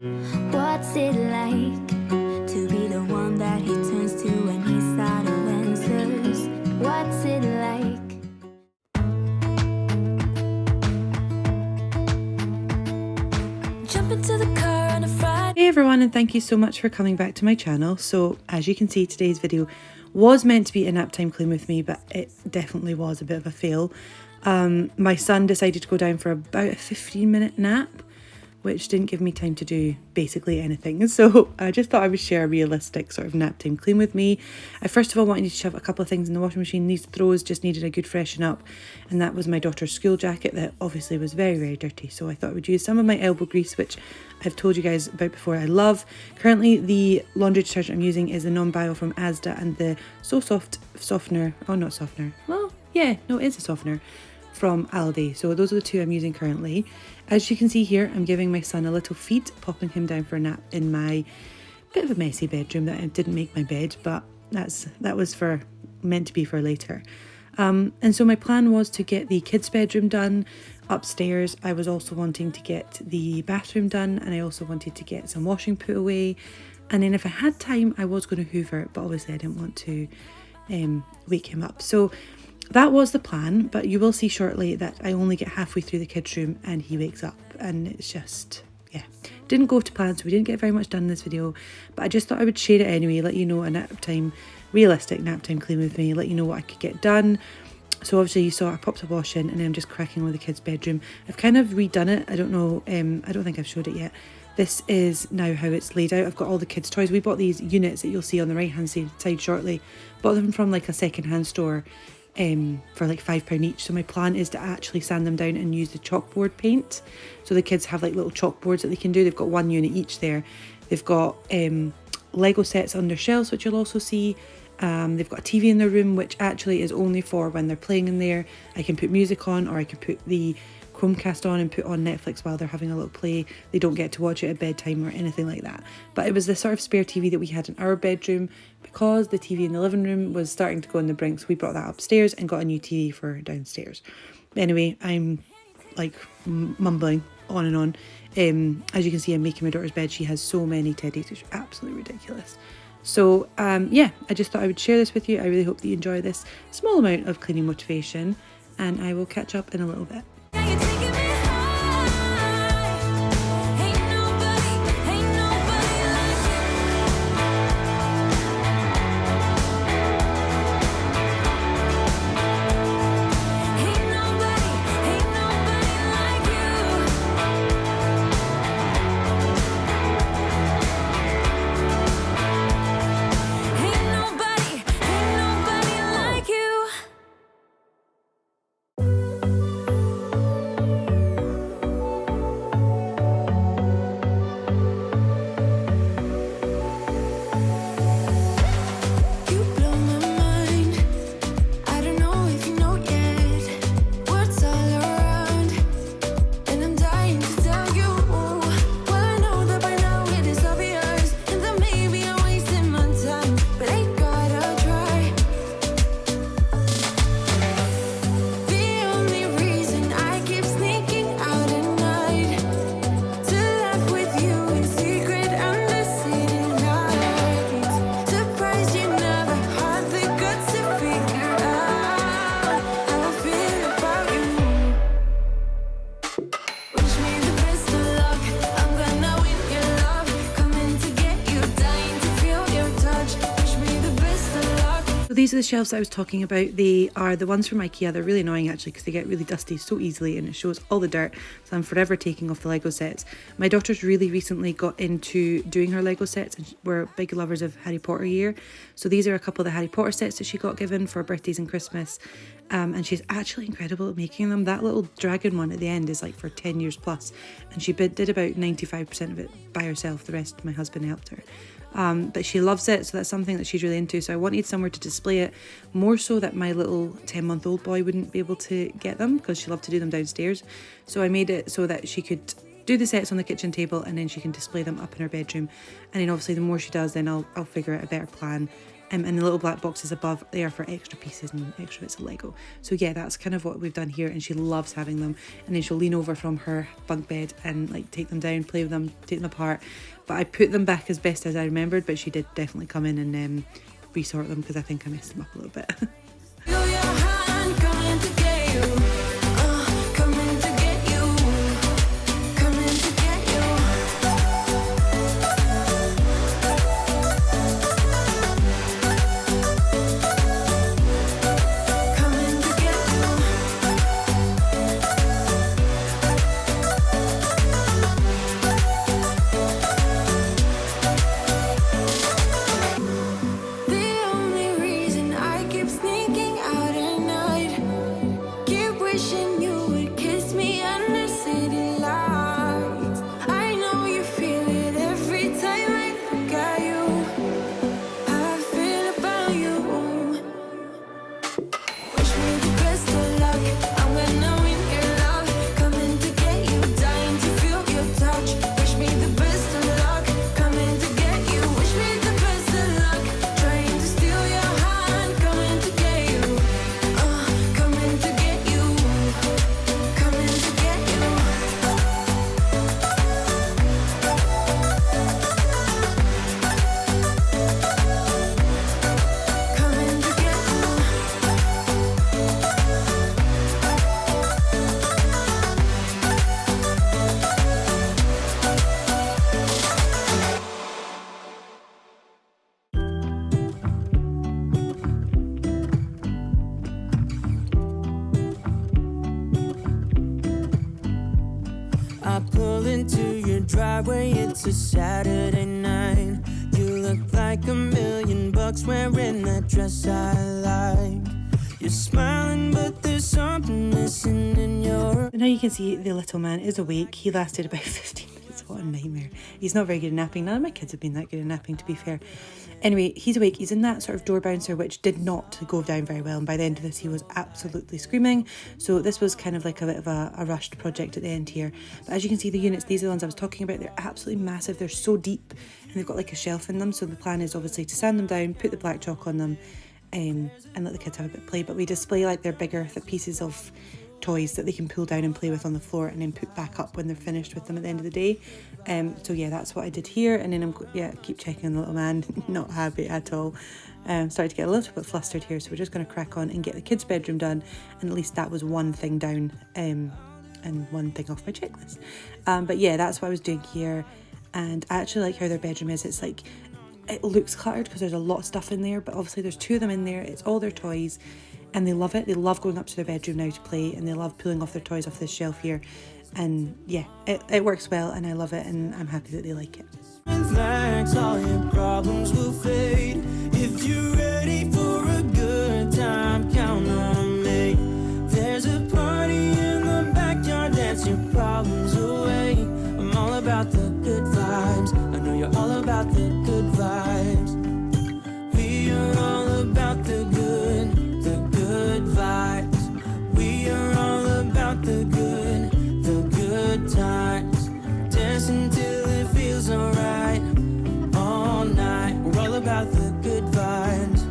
What's it like to be the one that he turns to when he's out of answers? What's it like? Jump into the car on a Friday. Hey everyone, and thank you so much for coming back to my channel. So as you can see, today's video was meant to be a nap time clean with me, but it definitely was a bit of a fail. My son decided to go down for about a 15-minute nap, which didn't give me time to do basically anything. So I just thought I would share a realistic sort of nap time clean with me. I first of all wanted to shove a couple of things in the washing machine. These throws just needed a good freshen up, and that was my daughter's school jacket that obviously was very, very dirty. So I thought I would use some of my elbow grease, which I've told you guys about before I love. Currently the laundry detergent I'm using is the non-bio from Asda, and the So Soft softener, oh not softener, well yeah, no it is a softener, from Aldi. So those are the two I'm using currently. As you can see here, I'm giving my son a little feed, popping him down for a nap in my bit of a messy bedroom that I didn't make my bed, but that was meant to be for later. And so my plan was to get the kids' bedroom done upstairs. I was also wanting to get the bathroom done, and I also wanted to get some washing put away. And then if I had time, I was going to hoover, but obviously I didn't want to wake him up. So that was the plan, but you will see shortly that I only get halfway through the kids' room and he wakes up, and it's just, yeah, didn't go to plan, so we didn't get very much done in this video, but I just thought I would share it anyway, let you know a nap time, realistic nap time clean with me, let you know what I could get done. So obviously you saw I popped a wash in, and then I'm just cracking on with the kids' bedroom. I've kind of redone it, I don't know, I don't think I've showed it yet. This is now how it's laid out. I've got all the kids' toys. We bought these units that you'll see on the right hand side shortly, bought them from like a second hand store for like £5 each. So my plan is to actually sand them down and use the chalkboard paint. So the kids have like little chalkboards that they can do. They've got one unit each there. They've got Lego sets on their shelves, which you'll also see. They've got a TV in their room, which actually is only for when they're playing in there. I can put music on, or I can put the Chromecast on and put on Netflix while they're having a little play. They don't get to watch it at bedtime or anything like that. But it was the sort of spare TV that we had in our bedroom, because the TV in the living room was starting to go on the brink, so we brought that upstairs and got a new TV for downstairs. Anyway, I'm like mumbling on and on. As you can see, I'm making my daughter's bed. She has so many teddies, it's absolutely ridiculous. So yeah, I just thought I would share this with you. I really hope that you enjoy this small amount of cleaning motivation, and I will catch up in a little bit. So these are the shelves that I was talking about. They are the ones from IKEA. They're really annoying actually, because they get really dusty so easily and it shows all the dirt. So I'm forever taking off the Lego sets. My daughter's really recently got into doing her Lego sets, and we're big lovers of Harry Potter year. So these are a couple of the Harry Potter sets that she got given for birthdays and Christmas. And she's actually incredible at making them. That little dragon one at the end is like for 10 years plus. And she did about 95% of it by herself. The rest my husband helped her. But she loves it, so that's something that she's really into. So I wanted somewhere to display it, more so that my little 10-month-old boy wouldn't be able to get them, because she loved to do them downstairs. So I made it so that she could do the sets on the kitchen table, and then she can display them up in her bedroom. And then obviously the more she does, then I'll figure out a better plan and the little black boxes above there for extra pieces and extra bits of Lego. So yeah, that's kind of what we've done here, and she loves having them. And then she'll lean over from her bunk bed and like take them down, play with them, take them apart. But I put them back as best as I remembered, but she did definitely come in and resort them because I think I messed them up a little bit. Feel your hand coming to get you. Coming to get you. Coming to get you. Coming to get you. The only reason I keep sneaking out at night, keep wishing you would kiss me under city lights. I know you feel it every time I look at you. How I feel about you. Wish me the best of luck. I'm gonna win your love. Coming to get you, dying to feel your touch. Wish me the best of luck. Coming to get you. Wish me the best of luck. Trying to steal your hand. Coming to get you. Coming to get you. Coming to get you. Coming to get you. I pull into your driveway, it's a Saturday night. You look like $1,000,000 wearing that dress I like. You're smiling, but there's something missing in your... Now you can see the little man is awake. He lasted about 15 minutes. What a nightmare. He's not very good at napping. None of my kids have been that good at napping, to be fair. Anyway, he's awake. He's in that sort of door bouncer, which did not go down very well. And by the end of this, he was absolutely screaming. So this was kind of like a bit of a rushed project at the end here. But as you can see, the units, these are the ones I was talking about. They're absolutely massive. They're so deep and they've got like a shelf in them. So the plan is obviously to sand them down, put the black chalk on them, and let the kids have a bit of play. But we display like their bigger pieces of toys that they can pull down and play with on the floor and then put back up when they're finished with them at the end of the day. So yeah, that's what I did here. And then keep checking on the little man. Not happy at all. Started to get a little bit flustered here, so we're just going to crack on and get the kids' bedroom done, and at least that was one thing down and one thing off my checklist. But yeah, that's what I was doing here, and I actually like how their bedroom is. It's like, it looks cluttered because there's a lot of stuff in there, but obviously there's 2 of them in there. It's all their toys, and they love it. They love going up to their bedroom now to play, and they love pulling off their toys off this shelf here. And yeah, it works well, and I love it, and I'm happy that they like it. Relax, all your problems will fade. If you're ready for a good time, count on me. There's a party in the backyard, dance your problems away. I'm all about the good vibes. I know you're all about the good vibes. We are all about the good vibes. We are all about the good times. Dance until it feels alright. All night, we're all about the good vibes.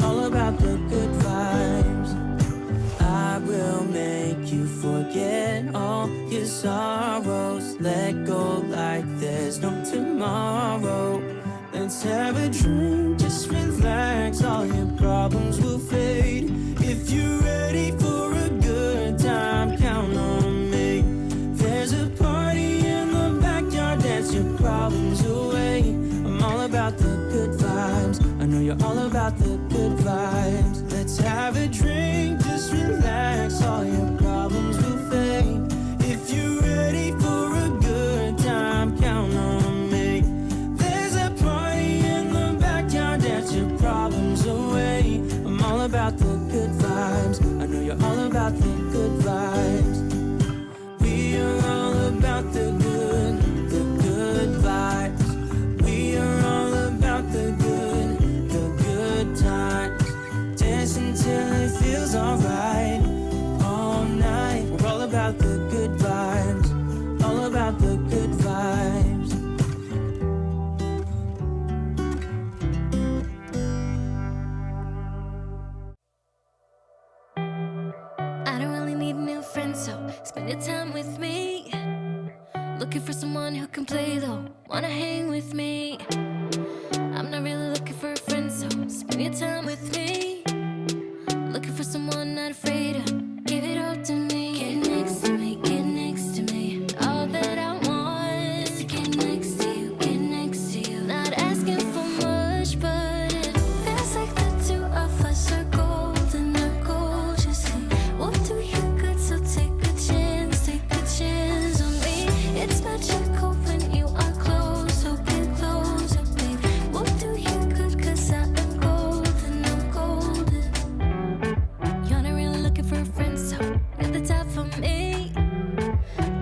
All about the good vibes. I will make you forget all your sorrows. Let go like there's no tomorrow. Let's have a drink, just relax. All your problems will fade. If you're ready for a good time, count on me. There's a party in the backyard, dance your problems away. I'm all about the good vibes. I know you're all about the good vibes. Let's have a drink, just relax. All your problems will fade. If you're ready for a good time, count on me. There's a party in the backyard, dance your problems away. I'm all about the good vibes. I know you're all about the good vibes. We are all about the good vibes. We are all about the good times. Dance until it feels wanna hang with me. I'm not really looking for a friend, so spend your time with me. Looking for someone not afraid to give it all to me. Get next to me, get next to me. All that I want is to get next to you, get next to you. Not asking for much, but it feels like the two of us are golden, are gorgeous. We'll do you good, so take a chance on me. It's magical when you are close, so get closer, babe. We'll do you good, 'cause I am golden, I'm golden. You're not really looking for a friend, so at the top for me.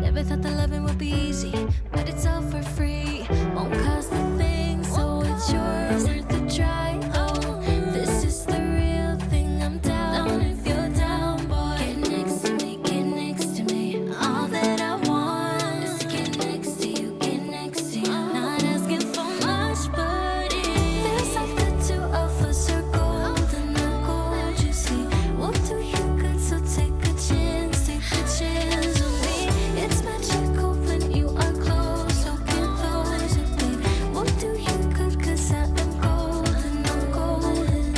Never thought that loving would be easy, but it's all for free. Won't cost a thing, so it's yours. Worth the try. Oh, this is the real thing. I'm down if you're down, boy. Get next to me, get next to me. All that I want is to get next to you, get next to you. Not asking for much, but it feels like the two of us are golden, are gorgeous. We'll do you good, so take a chance on me. It's magical when you are close, so get closer, babe. We'll do you good, 'cause I am golden, I'm golden.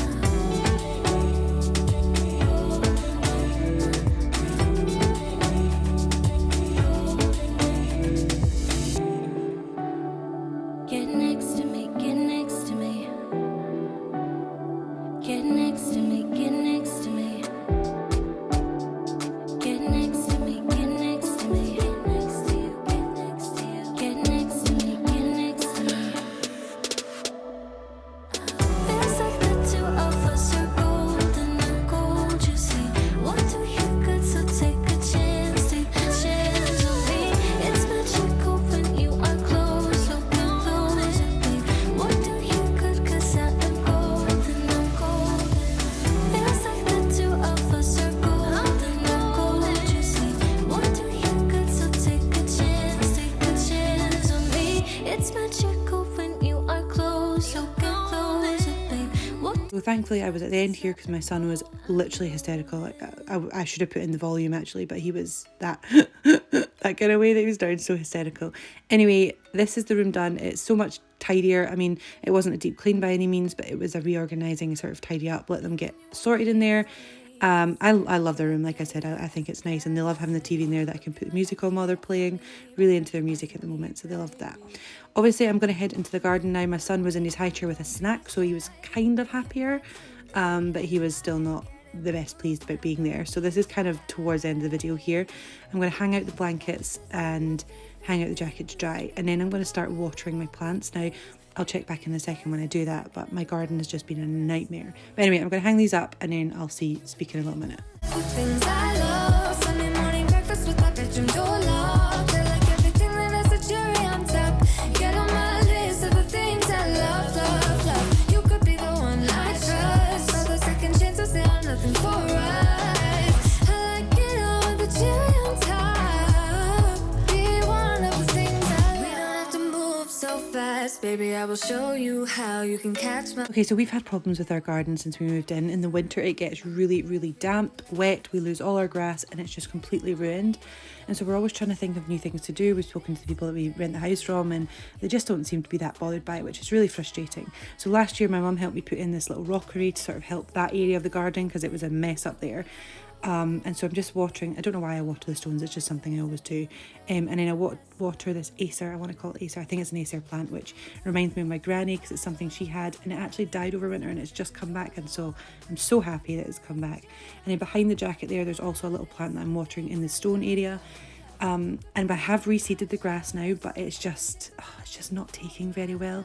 Get next to me, get next to me. Get next to me, get next to me. Get next to me, get next to me. Get next to you, get next to you. Get next to me, get next to me. Feels like the two of us are golden, are gorgeous. We'll do you good, so take a chance on me. It's magical when you are close, so get closer, babe. We'll do you good, 'cause I am golden, I'm golden. Feels like the two of us are golden, are gorgeous. We'll do you good, so take a chance on me. It's magical when you are close, so get closer, babe. So thankfully I was at the end here because my son was literally hysterical. Like I should have put in the volume actually, but he was that that kind of way that he was down, so hysterical. Anyway, this is the room done. It's so much tidier. I mean, it wasn't a deep clean by any means, but it was a reorganizing, sort of tidy up, let them get sorted in there. I love their room. Like I said, I think it's nice, and they love having the TV in there that I can put the music on while they're playing. Really into their music at the moment, so they love that. Obviously, I'm going to head into the garden now. My son was in his high chair with a snack, so he was kind of happier, but he was still not the best pleased about being there. So this is kind of towards the end of the video here. I'm going to hang out the blankets and hang out the jacket to dry, and then I'm going to start watering my plants. Now, I'll check back in a second when I do that, but my garden has just been a nightmare. But anyway, I'm going to hang these up, and then I'll speak in a little minute. Things I love, Sunday morning breakfast with my bedroom door locked. I like everything that has a cherry on top. Get on my list of the things I love, love, love. You could be the one I trust. All the second chances, they are nothing for us. I like it all with the cherry on top. Be one of the things I love. We don't have to move so fast, baby. I will show you how you can catch my. Okay, so we've had problems with our garden since we moved in. In the winter, it gets really, really damp, wet. We lose all our grass, and it's just completely ruined. And so we're always trying to think of new things to do. We've spoken to the people that we rent the house from, and they just don't seem to be that bothered by it, which is really frustrating. So last year, my mum helped me put in this little rockery to sort of help that area of the garden because it was a mess up there. And so I'm just watering. I don't know why I water the stones, it's just something I always do. And then I water this Acer. I want to call it Acer. I think it's an Acer plant, which reminds me of my granny because it's something she had, and it actually died over winter and it's just come back, and so I'm so happy that it's come back. And then behind the jacket there's also a little plant that I'm watering in the stone area. And I have reseeded the grass now, but it's just not taking very well.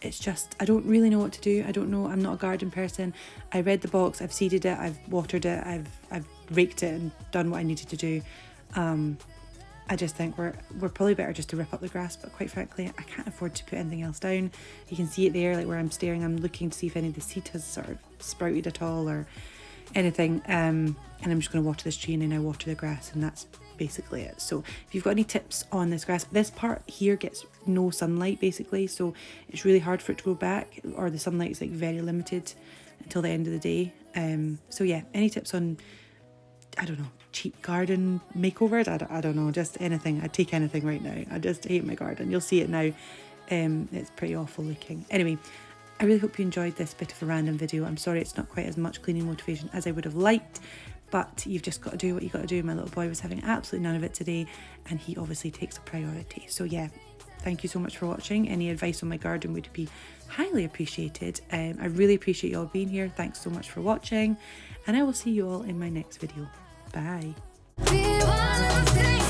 It's just, I don't really know what to do. I don't know. I'm not a garden person. I read the box, I've seeded it, I've watered it, I've raked it and done what I needed to do. I just think we're probably better just to rip up the grass, but quite frankly, I can't afford to put anything else down. You can see it there, like where I'm staring, I'm looking to see if any of the seed has sort of sprouted at all or anything. And I'm just going to water this tree, and then I water the grass, and that's basically it. So if you've got any tips on this grass, this part here gets no sunlight basically, so it's really hard for it to grow back, or the sunlight is like very limited until the end of the day. So yeah, any tips on, I don't know, cheap garden makeovers? I don't know, just anything. I'd take anything right now. I just hate my garden. You'll see it now. It's pretty awful looking. Anyway, I really hope you enjoyed this bit of a random video. I'm sorry it's not quite as much cleaning motivation as I would have liked, but you've just got to do what you got to do. My little boy was having absolutely none of it today, and he obviously takes a priority. So yeah, thank you so much for watching. Any advice on my garden would be highly appreciated. I really appreciate you all being here. Thanks so much for watching, and I will see you all in my next video. Bye. Be one of the things